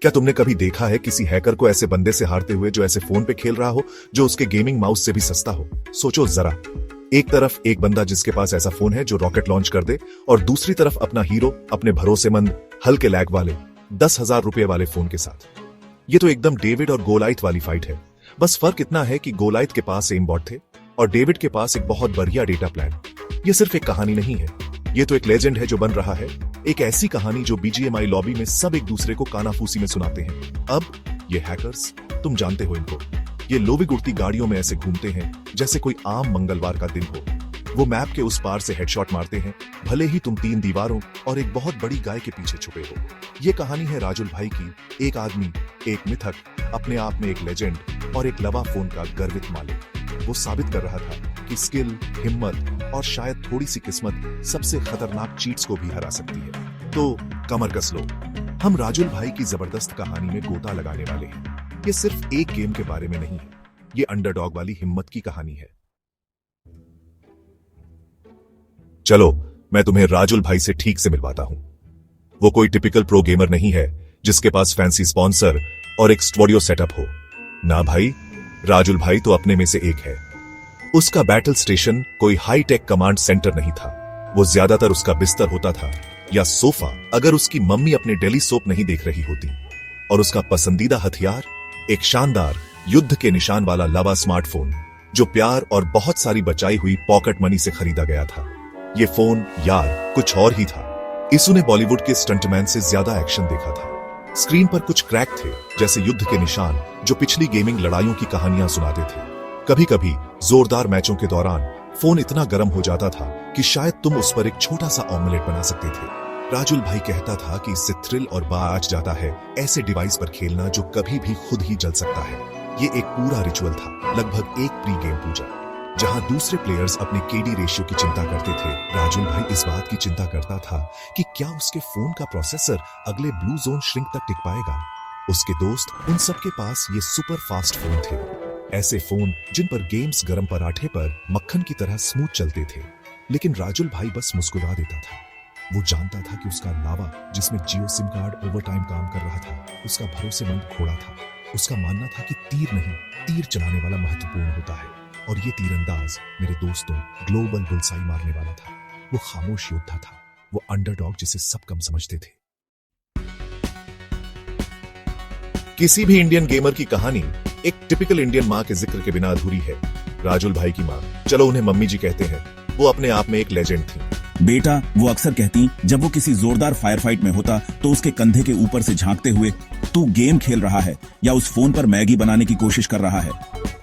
क्या तुमने कभी देखा है किसी हैकर को ऐसे बंदे से हारते हुए जो ऐसे फोन पे खेल रहा हो जो उसके गेमिंग माउस से भी सस्ता हो? सोचो जरा, एक तरफ एक बंदा जिसके पास ऐसा फोन है जो रॉकेट लॉन्च कर दे, और दूसरी तरफ अपना हीरो अपने भरोसेमंद हल्के लैग वाले 10,000 रुपए वाले फोन के साथ। ये तो एकदम डेविड और गोलाइथ वाली फाइट है। बस फर्क इतना है कि गोलाइथ के पास एम बॉट थे और डेविड के पास एक बहुत बढ़िया डेटा प्लान। ये सिर्फ एक कहानी नहीं है, ये तो एक लेजेंड है जो बन रहा है, एक ऐसी कहानी जो बीजीएमआई लॉबी में सब एक दूसरे को कानाफूसी में सुनाते हैं। अब ये हैकर्स, तुम जानते हो इनको, ये लोभी गुड़ती गाड़ियों में ऐसे घूमते हैं जैसे कोई आम मंगलवार का दिन हो। वो मैप के उस पार से हेडशॉट मारते हैं, भले ही तुम 3 दीवारों और एक बहुत बड़ी गाय के पीछे छुपे हो। ये कहानी है राजुल भाई की, एक आदमी, एक मिथक, अपने आप में एक लेजेंड और एक लवा फोन का गर्वित मालिक। वो साबित कर रहा था कि स्किल, हिम्मत और शायद थोड़ी सी किस्मत सबसे खतरनाक चीट्स को भी हरा सकती है। तो कमर कस लो, हम राजुल भाई की जबरदस्त कहानी में गोता लगाने वाले हैं। ये सिर्फ एक गेम के बारे में नहीं है, ये अंडरडॉग वाली हिम्मत की कहानी है। चलो मैं तुम्हें राजुल भाई से ठीक से मिलवाता हूं। वो कोई टिपिकल प्रो गेमर नहीं है जिसके पास फैंसी स्पॉन्सर और एक स्टूडियो सेटअप हो। ना भाई, राजुल भाई तो अपने में से एक है। उसका बैटल स्टेशन कोई हाई टेक कमांड सेंटर नहीं था। वो ज्यादातर उसका बिस्तर होता था या सोफा, अगर उसकी मम्मी अपने डेली सोप नहीं देख रही होती। और उसका पसंदीदा हथियार एक शानदार युद्ध के निशान वाला लवा स्मार्टफोन, जो प्यार और बहुत सारी बचाई हुई पॉकेट मनी से खरीदा गया था। ये फोन यार कुछ और ही था। इसू ने बॉलीवुड के स्टंटमैन से ज्यादा एक्शन देखा था। स्क्रीन पर कुछ क्रैक थे जैसे युद्ध के निशान, जो पिछली गेमिंग लड़ाइयों की कहानियां सुनाते थे। कभी कभी जोरदार मैचों के दौरान फोन इतना गर्म हो जाता था कि शायद तुम उस पर एक छोटा सा ऑमलेट बना सकते थे। राजुल भाई कहता था कि इससे थ्रिल और बाज जाता है ऐसे डिवाइस पर खेलना जो कभी भी खुद ही जल सकता है। ये एक पूरा रिचुअल था, लगभग एक प्री गेम पूजा, जहां दूसरे प्लेयर्स अपने केडी रेशियो की चिंता करते थे। राजुल भाई इस बात की चिंता करता था कि क्या उसके फोन का प्रोसेसर अगले ब्लू जोन श्रिंक तक टिक पाएगा। उसके दोस्त, उन सबके पास ये सुपर फास्ट फोन थे, ऐसे फोन जिन पर गेम्स गरम पराठे पर मक्खन की तरह स्मूथ चलते थे। लेकिन राजुल भाई बस मुस्कुरा देता था। वो जानता था कि उसका लावा, जिसमें जियो सिम कार्ड ओवरटाइम काम कर रहा था, उसका भरोसेमंद घोड़ा था। उसका मानना था कि तीर नहीं, तीर चलाने वाला महत्वपूर्ण होता है, और ये तीरंदाज, मेरे दोस्तों, ग्लोबल बुलसाई मारने वाला था। वो खामोश योद्धा था, वो अंडरडॉग जिसे सब कम समझते थे। किसी भी इंडियन गेमर की कहानी एक टिपिकल इंडियन माँ के जिक्र के बिना अधूरी है। राजुल भाई की माँ, चलो उन्हें मम्मी जी कहते हैं, वो अपने आप में एक लेजेंड थी। बेटा, वो अक्सर कहती जब वो किसी जोरदार फायर फाइट में होता तो उसके कंधे के ऊपर से झांकते हुए, तू गेम खेल रहा है या उस फोन पर मैगी बनाने की कोशिश कर रहा है?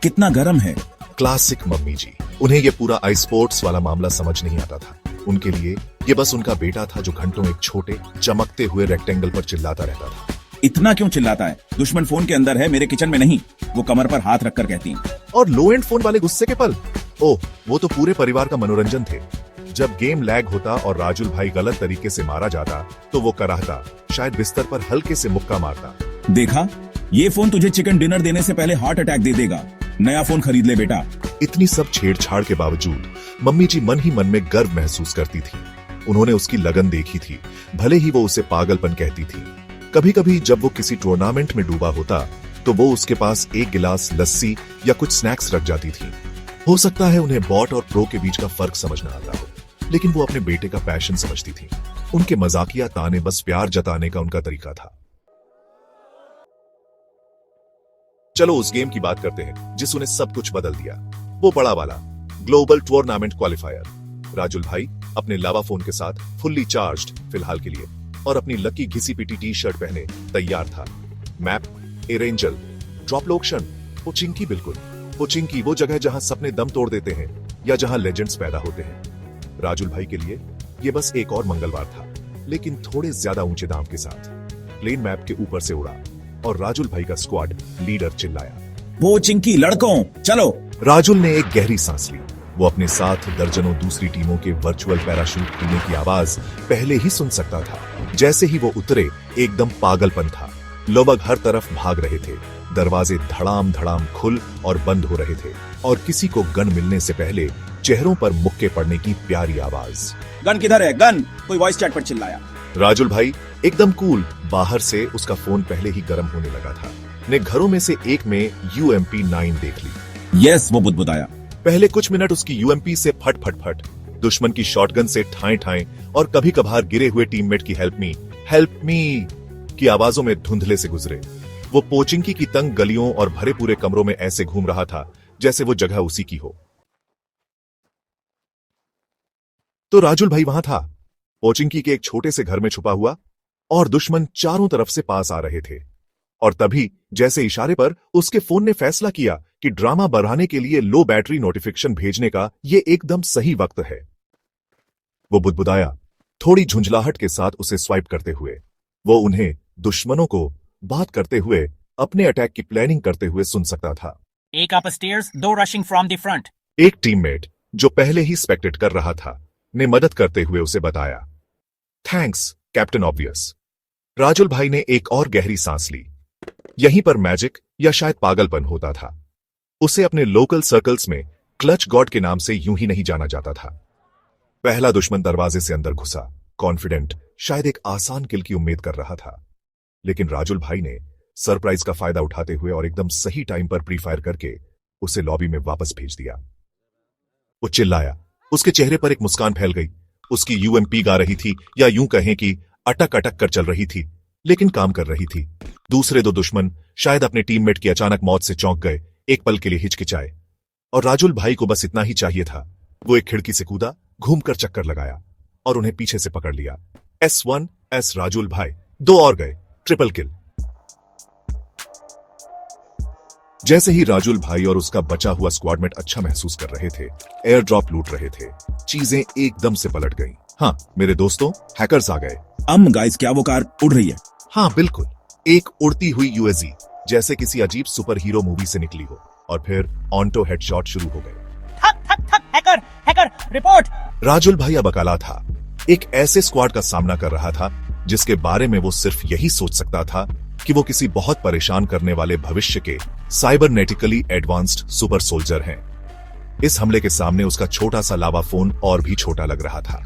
कितना गर्म है। क्लासिक मम्मी जी। उन्हें ये पूरा आई स्पोर्ट्स वाला मामला समझ नहीं आता था। उनके लिए ये बस उनका बेटा था जो घंटों एक छोटे चमकते हुए रेक्टेंगल पर चिल्लाता रहता था। इतना क्यों चिल्लाता है? दुश्मन फोन के अंदर है, मेरे किचन में नहीं, वो कमर पर हाथ रखकर कहती। और लो एंड फोन वाले गुस्से के पल, ओह, वो तो पूरे परिवार का मनोरंजन थे। जब गेम लैग होता और राजुल भाई गलत तरीके से मारा जाता तो वो कराहता, शायद बिस्तर पर हल्के से मुक्का मारता। देखा, ये फोन तुझे चिकन डिनर देने से पहले हार्ट अटैक दे देगा, नया फोन खरीद ले बेटा। इतनी सब छेड़छाड़ के बावजूद मम्मी जी मन ही मन में गर्व महसूस करती थी। उन्होंने उसकी लगन देखी थी, भले ही वो उसे पागलपन कहती थी। कभी कभी जब वो किसी टूर्नामेंट में डूबा होता तो वो उसके पास एक गिलास लस्सी या कुछ स्नैक्स रख जाती थी। हो सकता है उन्हें बॉट और प्रो के बीच का फर्क समझ न आता हो, लेकिन वो अपने बेटे का पैशन समझती थी। उनके मजाकिया ताने बस प्यार जताने का उनका तरीका था। चलो उस गेम की बात करते हैं जिसने सब कुछ बदल दिया, वो बड़ा वाला ग्लोबल टूर्नामेंट क्वालिफायर। राजुल भाई अपने लावा फोन के साथ फुल्ली चार्ज्ड फिलहाल के लिए और अपनी लकी घिसी पिटी टी शर्ट पहने तैयार था। मैप एरेंजल, ड्रॉप लोकेशन पोचिंकी, बिल्कुल पोचिंकी, वो जगह जहां सपने दम तोड़ देते हैं या जहां लेजेंड्स पैदा होते हैं। राजुल भाई के लिए ये बस एक और मंगलवार था, लेकिन थोड़े ज्यादा ऊंचे दाम के साथ। प्लेन मैप के ऊपर से उड़ा और राजुल भाई का स्क्वाड लीडर चिल्लाया, वो चिंकी लड़कों चलो। राजुल ने एक गहरी सांस ली। वो अपने साथ दर्जनों दूसरी टीमों के वर्चुअल पैराशूट खुलने की आवाज पहले ही सुन सकता था। जैसे ही वो उतरे, एकदम पागलपन था। लोग हर तरफ भाग रहे थे, दरवाजे धड़ाम धड़ाम खुल और बंद हो रहे थे, और किसी को गन मिलने से पहले चेहरों पर मुक्के पड़ने की प्यारी आवाज। गन किधर है? गन! कोई वॉइस चैट पर चिल्लाया। राजुल भाई एकदम कूल। बाहर से उसका फोन पहले ही गर्म होने लगा था। ने घरों में से एक में UMP9 देख ली। यस, वो बुदबुदाया। पहले कुछ मिनट उसकी UMP से फट फट फट, दुश्मन की शॉटगन से ठाएं ठाएं और कभी कभार गिरे हुए टीममेट की हेल्प मी की आवाजों में धुंधले से गुजरे। वो पोचिंकी की तंग गलियों और भरे पूरे कमरों में ऐसे घूम रहा था जैसे वो जगह उसी की हो। तो राजुल भाई वहां था, पोचिंकी के एक छोटे से घर में छुपा हुआ, और दुश्मन चारों तरफ से पास आ रहे थे। और तभी जैसे इशारे पर उसके फोन ने फैसला किया कि ड्रामा बढ़ाने के लिए लो बैटरी नोटिफिकेशन भेजने का ये एकदम सही वक्त है। वो बुदबुदाया, थोड़ी झुंझलाहट के साथ उसे स्वाइप करते हुए। वो उन्हें, दुश्मनों को बात करते हुए, अपने अटैक की प्लानिंग करते हुए सुन सकता था। एक अपस्टेयर्स, दो रशिंग फ्रॉम द फ्रंट। एक टीममेट जो पहले ही स्पेक्टेट कर रहा था ने मदद करते हुए उसे बताया। Thanks captain obvious. राजुल भाई ने एक और गहरी सांस ली। यहीं पर मैजिक या शायद पागलपन होता था। उसे अपने लोकल सर्कल्स में क्लच गॉड के नाम से यूं ही नहीं जाना जाता था। पहला दुश्मन दरवाजे से अंदर घुसा, कॉन्फिडेंट, शायद एक आसान किल की उम्मीद कर रहा था। लेकिन राजुल भाई ने सरप्राइज का फायदा उठाते हुए और एकदम सही टाइम पर प्री फायर करके उसे लॉबी में वापस भेज दिया। वो चिल्लाया, उसके चेहरे पर एक मुस्कान फैल गई। उसकी UMP गा रही थी, या यूं कहें कि अटक अटक कर चल रही थी, लेकिन काम कर रही थी। दूसरे दो दुश्मन शायद अपने टीममेट की अचानक मौत से चौंक गए, एक पल के लिए हिचकिचाए, और राजुल भाई को बस इतना ही चाहिए था। वो एक खिड़की से कूदा, घूमकर चक्कर लगाया और उन्हें पीछे से पकड़ लिया। S1 S राजुल भाई, दो और गए, ट्रिपल किल। जैसे ही राजुल भाई और उसका बचा हुआ स्क्वाडमेट अच्छा महसूस कर रहे थे, एयर ड्रॉप लूट रहे थे, चीजें एकदम से पलट गईं। हाँ मेरे दोस्तों, हैकर्स आ गए। गाइस, क्या वो कार उड़ रही है? हाँ बिल्कुल, एक उड़ती हुई UAZ, जैसे किसी अजीब सुपर हीरो मूवी से निकली हो। और फिर ऑन्टो हेडशॉट शुरू हो गए। थक थक थक, हैकर हैकर रिपोर्ट। राजुल भाई अब अकेला था, एक ऐसे स्क्वाड का सामना कर रहा था जिसके बारे में वो सिर्फ यही सोच सकता था कि वो किसी बहुत परेशान करने वाले भविष्य के साइबरनेटिकली एडवांस्ड सुपर सोल्जर हैं। इस हमले के सामने उसका छोटा सा लावा फोन और भी छोटा लग रहा था।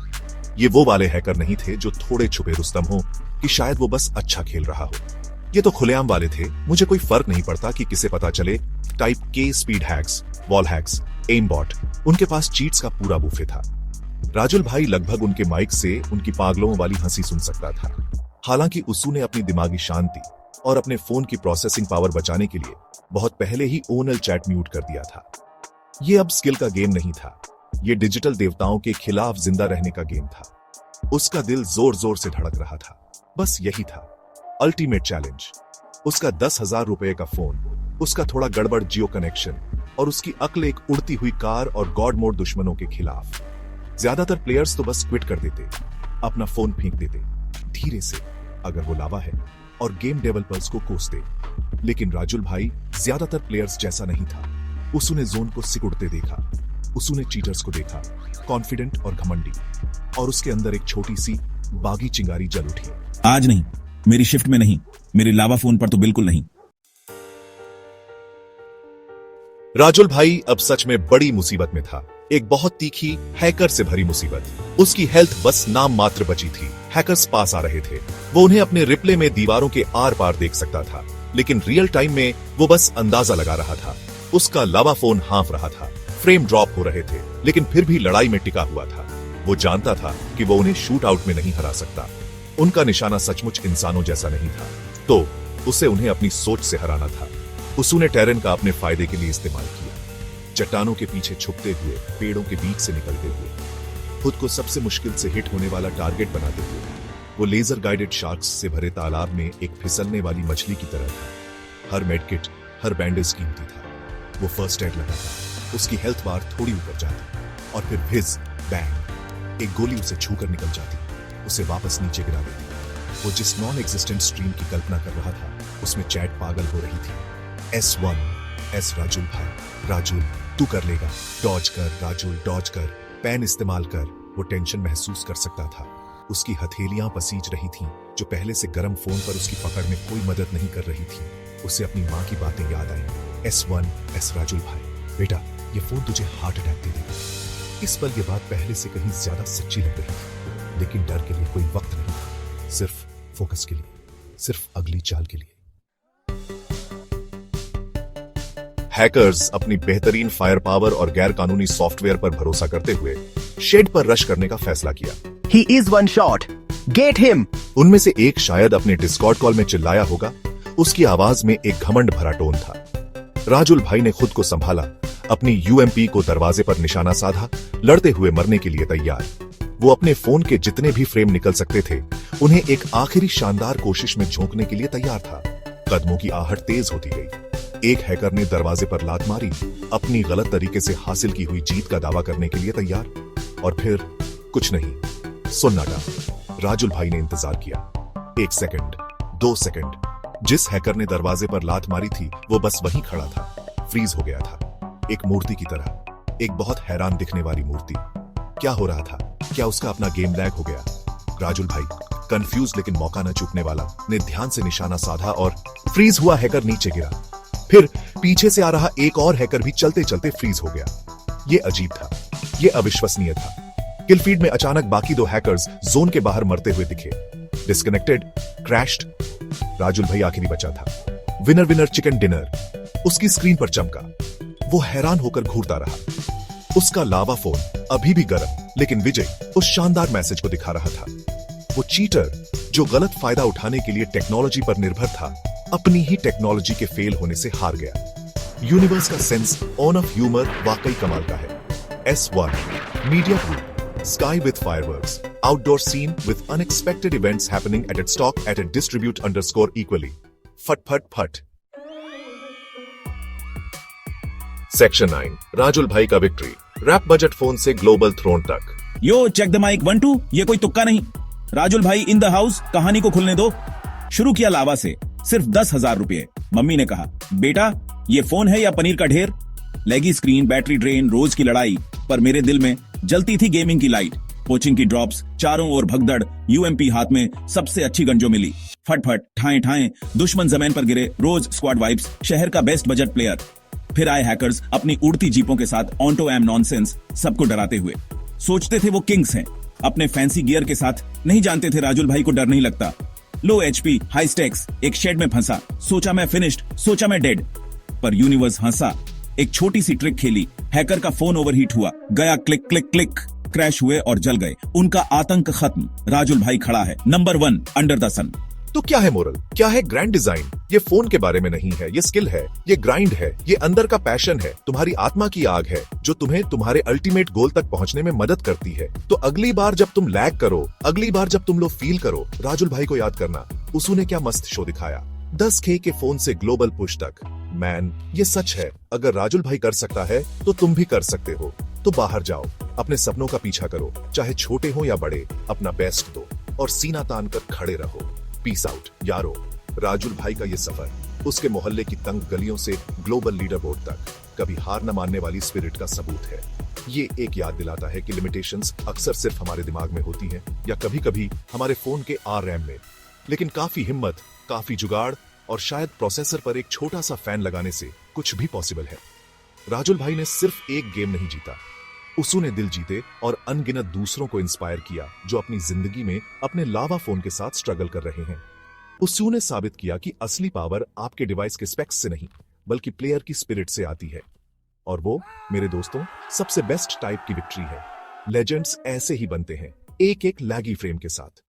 ये वो वाले हैकर नहीं थे जो थोड़े छुपे रुस्तम हो कि शायद वो बस अच्छा खेल रहा हो। ये तो खुलेआम वाले थे, मुझे कोई फर्क नहीं पड़ता कि किसे पता चले। टाइप के speed hacks, wall hacks, aim bot, उनके पास चीट्स का पूरा बुफे था। राजुल भाई लगभग उनके माइक से उनकी पागलों वाली हंसी सुन सकता था। हालांकि उसू ने अपनी दिमागी शांति और अपने फोन की प्रोसेसिंग पावर बचाने के लिए बहुत पहले ही ओनल चैट म्यूट कर दिया था। ये अब स्किल का गेम नहीं था, ये डिजिटल देवताओं के खिलाफ जिंदा रहने का गेम था। उसका दिल जोर जोर से धड़क रहा था। बस यही था अल्टीमेट चैलेंज। उसका 10,000 रुपए का फोन, उसका थोड़ा गड़बड़ जियो कनेक्शन और उसकी अक्ल एक उड़ती हुई कार और गॉड मोड दुश्मनों के खिलाफ। ज्यादातर प्लेयर्स तो बस क्विट कर देते, अपना फोन फेंक देते धीरे से अगर वो लावा है, और गेम डेवलपर्स को कोसते। लेकिन राजुल भाई ज्यादातर प्लेयर्स जैसा नहीं था। उसने जोन को सिकुड़ते देखा, उसने चीटर्स को देखा, कॉन्फिडेंट और घमंडी, और उसके अंदर एक छोटी सी बागी चिंगारी जल उठी। आज नहीं, मेरी शिफ्ट में नहीं, मेरे लावा फोन पर तो बिल्कुल नहीं। राजुल भाई अब सच में बड़ी मुसीबत में था, एक बहुत तीखी हैकर से भरी मुसीबत। उसकी हेल्थ बस नाम मात्र बची थी। हैकर्स पास आ रहे थे, वो उन्हें अपने रिप्ले में दीवारों के आर पार देख सकता था, लेकिन रियल टाइम में वो बस अंदाजा लगा रहा था। उसका लावा फोन हाँफ रहा था, फ्रेम ड्रॉप हो रहे थे, लेकिन फिर भी लड़ाई में टिका हुआ था। वो जानता था कि वो उन्हें शूट आउट में नहीं हरा सकता। उनका निशाना सचमुच इंसानों जैसा नहीं था, तो उसे उन्हें अपनी सोच से हराना था। उसने टेरन का अपने फायदे के लिए इस्तेमाल किया, चट्टानों के पीछे छुपते हुए, पेड़ों के बीच से निकलते हुए, खुद को सबसे मुश्किल से हिट होने वाला टारगेट बनाते हुए। वो लेजर गाइडेड शार्क्स से भरे तालाब में एक फिसलने वाली मछली की तरह था। हर मेडकिट, हर बैंडेज कीमती था। वो फर्स्ट एड लगाता, उसकी हेल्थ बार थोड़ी ऊपर जाती, और फिर भिज बैंग, एक गोली उसे छूकर निकल जाती, उसे वापस नीचे गिरा देती। वो जिस नॉन एग्जिस्टेंट स्ट्रीम की कल्पना कर रहा था, उसमें चैट पागल हो रही थी। S1 S राजुल भाई, राजुल तू कर लेगा, डॉज कर राजुल, डॉज कर, पेन इस्तेमाल कर। वो टेंशन महसूस कर सकता था। उसकी हथेलियां पसीज रही थीं, जो पहले से गर्म फोन पर उसकी पकड़ में कोई मदद नहीं कर रही थी। उसे अपनी माँ की बातें याद आई। S1 S राजुल भाई, बेटा ये फोन तुझे हार्ट अटैक दे देगा। इस पल ये बात पहले से कहीं ज्यादा सच्ची लग रही थी, लेकिन डर के लिए कोई वक्त नहीं था, सिर्फ फोकस के लिए, सिर्फ अगली चाल के लिए। हैकर्स अपनी बेहतरीन फायर पावर और गैर कानूनी सॉफ्टवेयर पर भरोसा करते हुए शेड पर रश करने का फैसला किया। He is one shot. Get him. उनमें से एक शायद अपने डिस्कॉर्ड कॉल में चिल्लाया होगा। उसकी आवाज में एक घमंड भरा टोन था। राजुल भाई ने खुद को संभाला, अपनी यूएमपी को दरवाजे पर निशाना साधा, लड़ते हुए मरने के लिए तैयार। वो अपने फोन के जितने भी फ्रेम निकल सकते थे उन्हें एक आखिरी शानदार कोशिश में झोंकने के लिए तैयार था। कदमों की आहट तेज होती गई। एक हैकर ने दरवाजे पर लात मारी, अपनी गलत तरीके से हासिल की हुई जीत का दावा करने के लिए तैयार। और फिर कुछ नहीं, सन्नाटा। राजुल भाई ने इंतजार किया। 1 सेकंड, 2 सेकंड। जिस हैकर ने दरवाजे पर लात मारी थी वो बस वहीं खड़ा था, फ्रीज हो गया था, एक मूर्ति की तरह, एक बहुत हैरान दिखने वाली मूर्ति। क्या हो रहा था? क्या उसका अपना गेम लैग हो गया? राजुल भाई, कंफ्यूज लेकिन मौका न चूकने वाला, ने ध्यान से निशाना साधा और फ्रीज हुआ हैकर नीचे गिरा। फिर पीछे से आ रहा एक और हैकर भी चलते चलते फ्रीज हो गया। ये अजीब था, ये अविश्वसनीय था। किल फीड में अचानक बाकी 2 हैकर्स जोन के बाहर मरते हुए दिखे। Disconnected, crashed. राजुल भाई आखिरी बचा था। विनर विनर चिकन डिनर उसकी स्क्रीन पर चमका। वो हैरान होकर घूरता रहा। उसका लावा फोन अभी भी गर्म, लेकिन विजय उस शानदार मैसेज को दिखा रहा था। वो चीटर जो गलत फायदा उठाने के लिए टेक्नोलॉजी पर निर्भर था, अपनी ही टेक्नोलॉजी के फेल होने से हार गया। यूनिवर्स का सेंस ऑन ऑफ ह्यूमर वाकई कमाल का है। S1 media group, Sky with fireworks, outdoor scene with unexpected events happening at its stock at a distribute_equally. फट फट फट। सेक्शन 9, राजुल भाई का विक्ट्री, रैप बजट फोन से ग्लोबल थ्रोन तक। यो चेक द माइक 1 2, ये कोई तुक्का नहीं। राजुल भाई इन द हाउस, कहानी को खुलने दो। शुरू किया लावा से, सिर्फ 10,000 रुपए। मम्मी ने कहा, बेटा ये फोन है या पनीर का ढेर? लेगी स्क्रीन, बैटरी ड्रेन, रोज की लड़ाई, पर मेरे दिल में जलती थी गेमिंग की लाइट। कोचिंग की ड्रॉप्स, चारों ओर भगदड़, यूएमपी हाथ में, सबसे अच्छी गन जो मिली। फटफट, ठाए ठाए, दुश्मन जमीन पर गिरे, रोज स्क्वाड वाइब्स, शहर का बेस्ट बजट प्लेयर। फिर आए हैकर्स अपनी उड़ती जीपों के साथ, ऑन्टो एम नॉनसेंस, सबको डराते हुए। सोचते थे वो किंग्स हैं, अपने फैंसी गियर के साथ। नहीं जानते थे राजुल भाई को डर नहीं लगता। लो एचपी, हाई स्टेक्स, एक शेड में फंसा। सोचा मैं फिनिश्ड, सोचा मैं डेड। पर यूनिवर्स हंसा, एक छोटी सी ट्रिक खेली। हैकर का फोन ओवरहीट हुआ, गया क्लिक क्लिक क्लिक, क्रैश हुए और जल गए। उनका आतंक खत्म। राजुल भाई खड़ा है नंबर 1 अंडर द सन। तो क्या है मोरल? क्या है ग्रैंड डिजाइन? ये फोन के बारे में नहीं है, ये स्किल है, ये ग्राइंड है, ये अंदर का पैशन है, तुम्हारी आत्मा की आग है जो तुम्हें तुम्हारे अल्टीमेट गोल तक पहुंचने में मदद करती है। तो अगली बार जब तुम लैग करो, अगली बार जब तुम लो फील करो, राजुल भाई को याद करना, उसने क्या मस्त शो दिखाया। 10K के फोन से ग्लोबल पुश तक। मैन, ये सच है, अगर राजुल भाई कर सकता है तो तुम भी कर सकते हो। तो बाहर जाओ, अपने सपनों का पीछा करो, चाहे छोटे हो या बड़े, अपना बेस्ट दो और सीना तान कर खड़े रहो। पीस आउट यारो। राजुल भाई का ये सफर, उसके मोहल्ले की तंग गलियों से ग्लोबल लीडर बोर्ड तक, कभी हार न मानने वाली स्पिरिट का सबूत है। ये एक याद दिलाता है कि लिमिटेशंस अक्सर सिर्फ हमारे दिमाग में होती हैं या कभी कभी हमारे फोन के RAM में, लेकिन काफी हिम्मत, काफी जुगाड़ और शायद प्रोसेसर पर एक छोटा सा फैन लगाने से कुछ भी पॉसिबल है। राजुल भाई ने सिर्फ एक गेम नहीं जीता, उसने दिल जीते और अनगिनत दूसरों को इंस्पायर किया जो अपनी जिंदगी में अपने लावा फोन के साथ स्ट्रगल कर रहे हैं। उसने साबित किया कि असली पावर आपके डिवाइस के स्पेक्स से नहीं बल्कि प्लेयर की स्पिरिट से आती है। और वो मेरे दोस्तों सबसे बेस्ट टाइप की विक्ट्री है। लेजेंड्स ऐसे ही बनते हैं, एक एक लैगी फ्रेम के साथ।